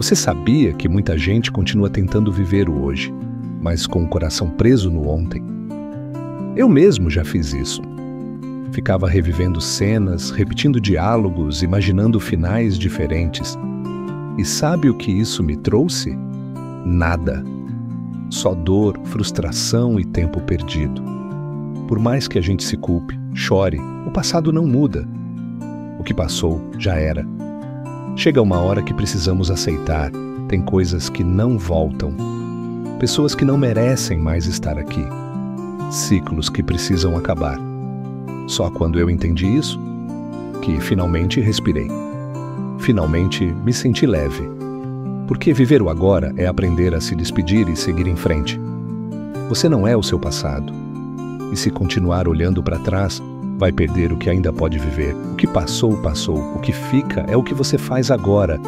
Você sabia que muita gente continua tentando viver o hoje, mas com o coração preso no ontem? Eu mesmo já fiz isso. Ficava revivendo cenas, repetindo diálogos, imaginando finais diferentes. E sabe o que isso me trouxe? Nada. Só dor, frustração e tempo perdido. Por mais que a gente se culpe, chore, o passado não muda. O que passou já era. Chega uma hora que precisamos aceitar. Tem coisas que não voltam. Pessoas que não merecem mais estar aqui. Ciclos que precisam acabar. Só quando eu entendi isso, que finalmente respirei. Finalmente me senti leve. Porque viver o agora é aprender a se despedir e seguir em frente. Você não é o seu passado. E se continuar olhando para trás, vai perder o que ainda pode viver. O que passou, passou. O que fica é o que você faz agora.